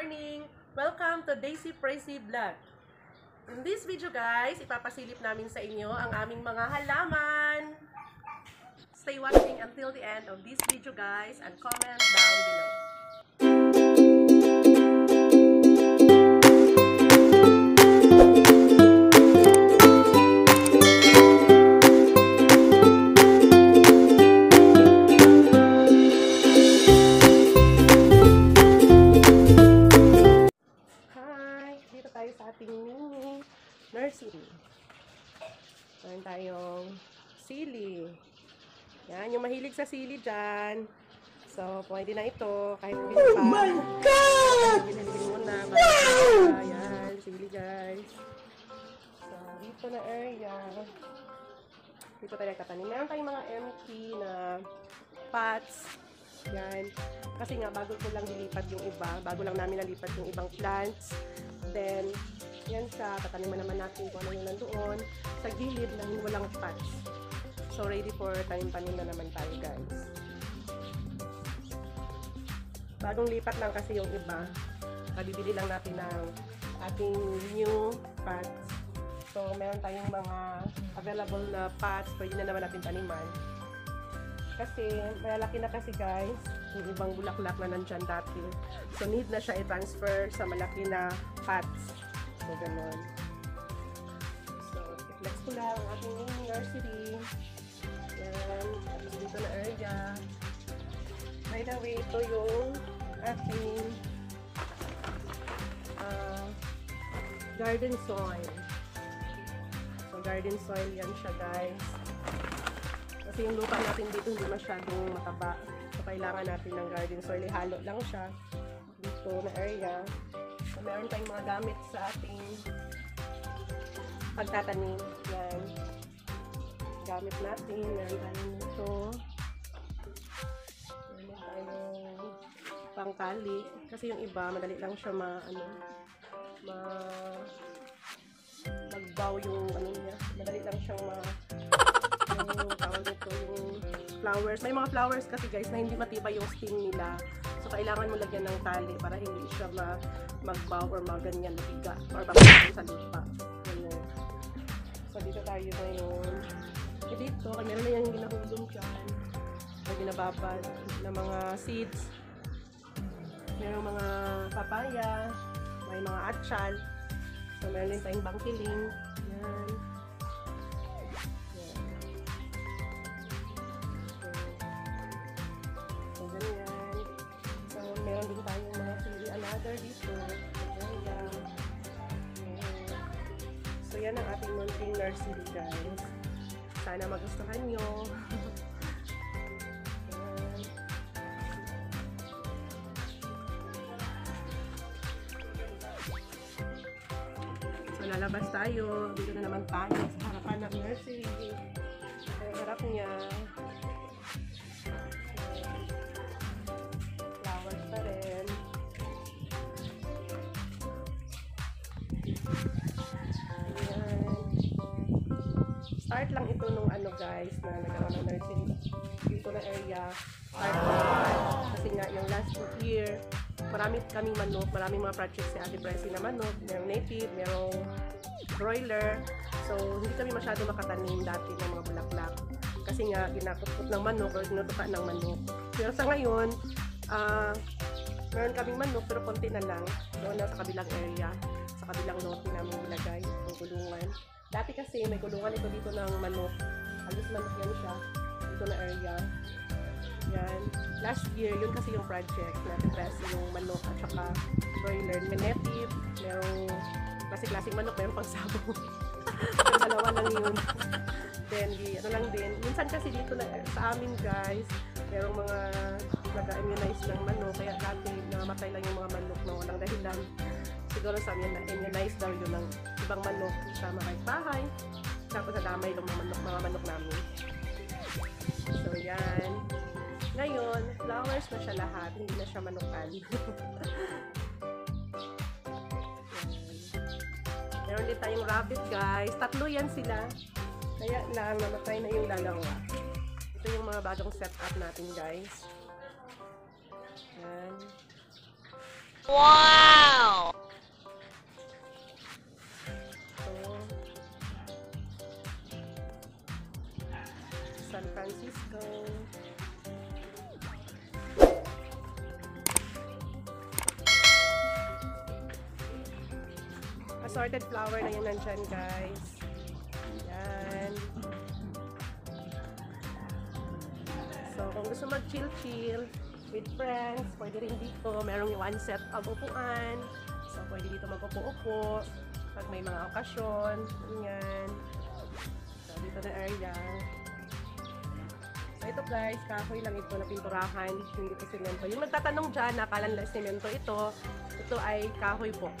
Morning! Welcome to Daisy Praisy Vlog. In this video guys, ipapasilip namin sa inyo ang aming mga halaman. Stay watching until the end of this video guys and comment down below. Nursery. Meron tayong sili. Yan, yung mahilig sa sili dyan. So, pwede na ito. Kahit hindi pa. Oh my God! Bilhin muna. Yan, sili guys. So, dito na area. Dito tayo katanin. Meron tayong mga empty na pots. Yan. Kasi nga, bago ko lang dilipat yung iba. Bago lang namin nalipat yung ibang plants. Then, yan siya, tataniman naman natin kung ano yung nandoon sa gilid lang walang pots. So ready for tanim-tanim na naman tayo guys. Bagong lipat lang kasi yung iba. Kabibili lang natin ng ating new pots. So meron tayong mga available na pots, pwede na naman natin taniman. Kasi malaki na kasi guys yung ibang bulaklak na nandyan dati. So need na siya i-transfer sa malaki na pots. So, ganun. So, i-flex ko lang ang ating nursery. Yan. Tapos dito na area. By the way, ito yung ating garden soil. So, garden soil yan siya, guys. Kasi yung lupa natin dito hindi masyadong mataba. So, kailangan natin ng garden soil. Ihalo lang siya dito na area. So, meron tayong mga gamit sa ating pagtatanim. Yan. Gamit natin. Meron tayong ito. Meron tayong pangkali. Kasi yung iba, madali lang siya magbaw yung ano niya. Madali lang siyang yung tawag ito, yung flowers. May mga flowers kasi guys na hindi matibay yung sting nila. So, kailangan mo lagyan ng tali para hindi siya magbaw or maganyan mabiga or bakit sa lupa. Ganyan. So, dito tayo ngayon. Dito, meron na yung ginahulong dyan. May ginababad na mga seeds. Meron mga papaya. May mga atchal. So, meron din tayong bangkiling. Yan. Meron din tayong mga chili another dito. So, yan ang ating munting nursery, guys. Sana magustuhan nyo. So, lalabas tayo. Dito na naman tayo sa harapan ng nursery. Sa harap niya. Start lang ito nung ano guys na nagkaroon ng nursery dito na area. Start lang. Kasi nga yung last year marami kaming manok, maraming mga projects si Ate Presi na manok, merong native, merong broiler. So hindi kami masyado makatanim dati ng mga bulaklak kasi nga ginakot-kot ng manok or ginutuka ng manok. Pero sa ngayon meron kaming manok pero konti na lang doon na sa kabilang area, sa kabilang lote namin nilagay yung kulungan. Dati kasi may kulungan ito dito ng manok. Halos manok yan siya. Dito na area. Yan. Last year, yun kasi yung project na press yung manok at saka broiler. May native, merong klaseng manok, merong pang sabong. Yung dalawa lang yun. Then, ano lang din. Minsan kasi dito na, sa amin guys, merong mga nag-immunize ng manok. Kaya dati, namatay lang yung mga manok na walang dahilan. Siguro sa amin na-immunize daw yun ng ibang manok sa mga bahay. Tapos nadamay yung mga manok namin. So, yan. Ngayon, flowers na siya lahat. Hindi na siya manukan. Meron din tayong rabbit, guys. 3 yan sila. Kaya lang, namatay na yung dalawa. Ito yung mga bagong setup natin, guys. Yan. Wow! assorted flower na yung nandyan, guys. Yan. So, kung gusto mag-chill-chill with friends, pwede rin dito. Merong one set of upuan. So, pwede dito mag-upo-upo pag may mga okasyon. Ganyan. So, dito na area. So, ito guys, kahoy lang ito na pinturahan. Hindi ito semento. Yung nagtatanong dyan, nakalan lang semento ito. Ito ay kahoy po.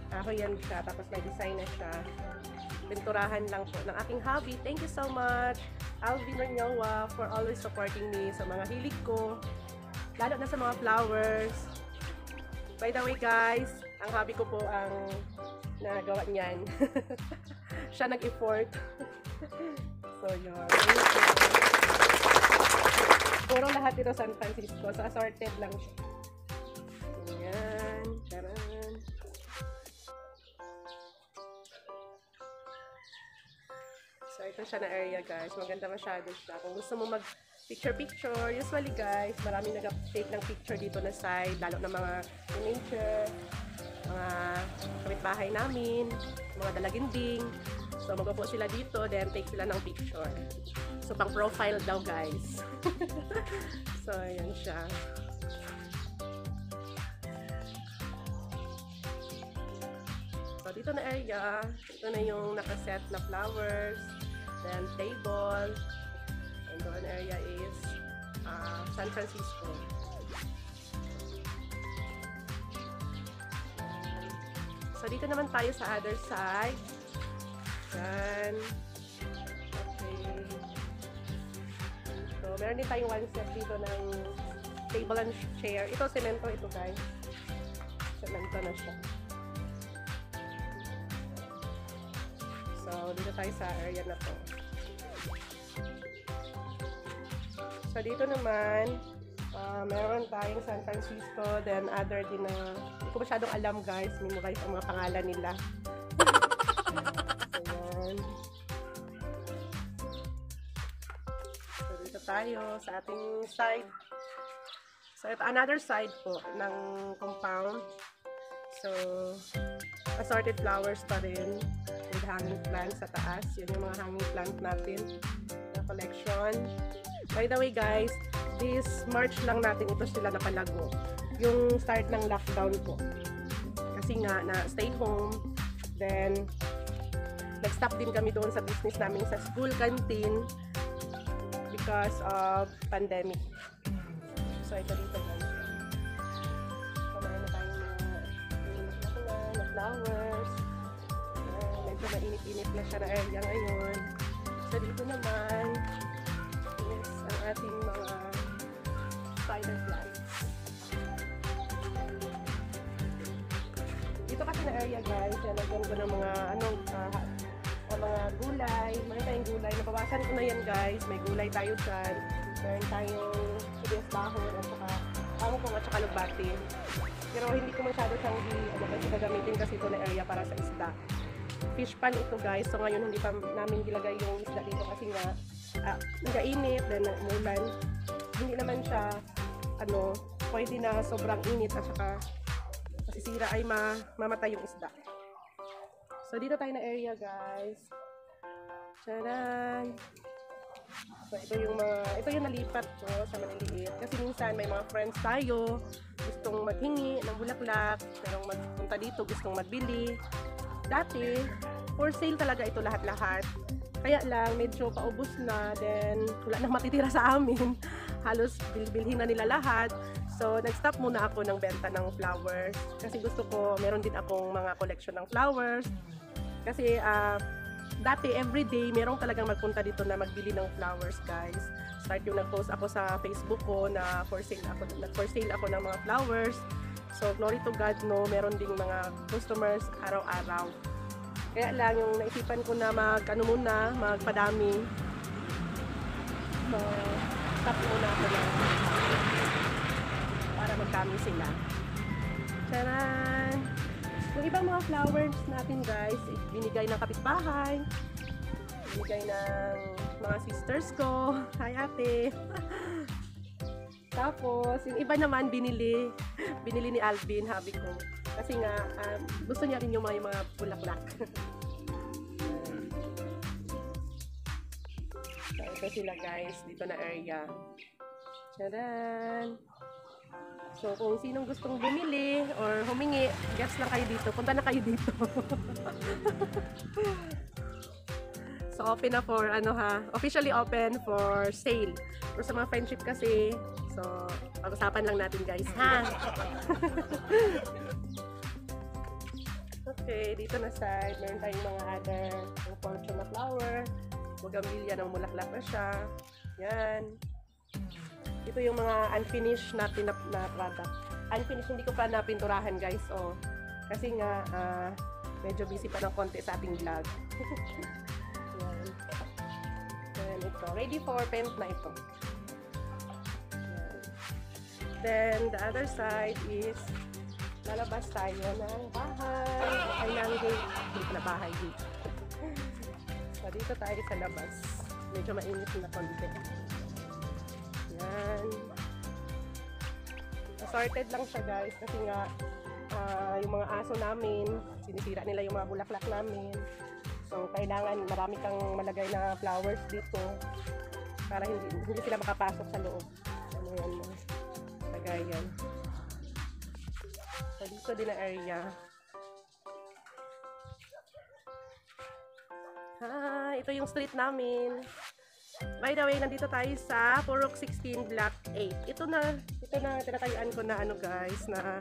Kahoy yan siya. Tapos may design na siya. Pinturahan lang po ng aking hobby. Thank you so much, Alvin Ranyawa, for always supporting me sa mga hilig ko. Lalo na sa mga flowers. By the way guys, ang hobby ko po ang nagawa niyan. Siya nag-effort. So yun. Puro lahat ito San Francisco. So assorted lang siya. Ayan. Charan. So ito siya na area guys. Maganda masyado siya. Kung gusto mo mag picture-picture, usually guys, maraming nag-take ng picture dito na side, lalo na mga nature, mga kapitbahay namin, mga dalaginding. So magpupo sila dito, then take sila ng picture. So pang profile daw guys. So ayan siya. So dito na area, ito na yung nakaset na flowers, then table. And doon area is San Francisco. So dito naman tayo sa other side. Yan. Okay. So meron din tayong one set dito ng table and chair. Ito semento ito guys. Semento na siya. So dito tayo sa area na to. So dito naman, meron tayong San Francisco, then other din na, hindi ko masyadong alam guys, memorize ang mga pangalan nila. Ayan. So dito tayo sa ating side. So ito, another side po ng compound. So, assorted flowers pa rin with hanging plants sa taas. Yun yung mga hanging plant natin na collection. By the way guys, this March lang natin ito sila napalago. Yung start ng lockdown po. Kasi nga, na stay home. Then, nag-stop din kami doon sa business namin sa school canteen because of pandemic. So, ito dito guys. So, meron na tayong mga flowers. Medyo mainit-init na siya na area ngayon. So, dito naman, ang ating mga spider plants. Dito kasi na area guys, nalagyan ko ng mga mga gulay. Meron tayong gulay. Nabawasan ko na yan guys. May gulay tayo dyan. Meron tayong sibuyas bahon at saka kangkong at saka lubati. Pero hindi ko masyado siyang kasi gagamitin kasi ito na area para sa isda. Fish pan ito guys. So ngayon hindi pa namin gilagay yung isda dito kasi nga nag-init, then umulan. Hindi naman siya pwede na sobrang init at saka masisira ay mamatay yung isda. So dito tayo na area guys. Tcharan! So ito yung nalipat ko sa maliliit kasi minsan may mga friends tayo gustong maghingi ng bulaklak, pero magpunta dito gustong magbili. Dati for sale talaga ito lahat-lahat. Kaya lang, medyo paubos na, then wala nang matitira sa amin. Halos bilhin na nila lahat. So, nag-stop muna ako ng benta ng flowers. Kasi gusto ko, meron din akong mga collection ng flowers. Kasi, dati, everyday, merong talagang magpunta dito na magbili ng flowers, guys. Start yung nag-post ako sa Facebook ko na for sale ako ng mga flowers. So, glory to God, no, meron ding mga customers araw-araw. Kaya lang yung naisipan ko na magpadami. So, stop muna ako lang para magdami sila. Charan! Yung ibang mga flowers natin guys, binigay ng kapitbahay, binigay ng mga sisters ko. Hi ate! Tapos, yung iba naman binili ni Alvin, habi ko. Kasi nga, gusto niya rin yung mga bulaklak. So, ito sila guys, dito na area. Tadaan! So, kung sinong gustong bumili or humingi, guess lang kayo dito. Punta na kayo dito. So, open na for, officially open for sale. Pero sa mga friendship kasi, so, pag-usapan lang natin guys, ha? Okay, dito na side, meron tayong mga other, yung fortune na flower, bougainvillea na mulaklak na siya. Yan. Ito yung mga unfinished na product. Unfinished, hindi ko pa napinturahan guys, oh. Kasi nga, medyo busy pa ng konti sa ating vlog. Yan. Then ito, ready for paint na ito. Yan. Then the other side is lalabas tayo ng bahay. Ay, ng gate. Gate na bahay, gate. So, dito tayo sa labas. Medyo mainit na konti. Yan. Sorted lang siya guys kasi nga yung mga aso namin, sinisira nila yung mga bulaklak namin. So, kailangan marami kang malagay na flowers dito para hindi sila makapasok sa loob. Ano yan mo? Lagayan. So, dito din na area. Ito yung street namin. By the way, nandito tayo sa Purok 16 Block 8. Ito na tinatayuan ko na guys, na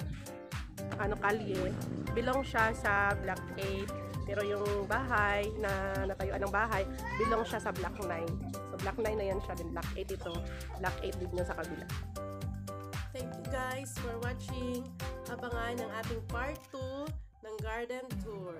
kalye. Belong siya sa Block 8. Pero yung bahay na natayuan ng bahay, belong siya sa Block 9. So Block 9 na yan siya din. Block 8 ito. Block 8 din sa kabila. Thank you guys for watching. Abangan ang ating part 2 ng garden tour.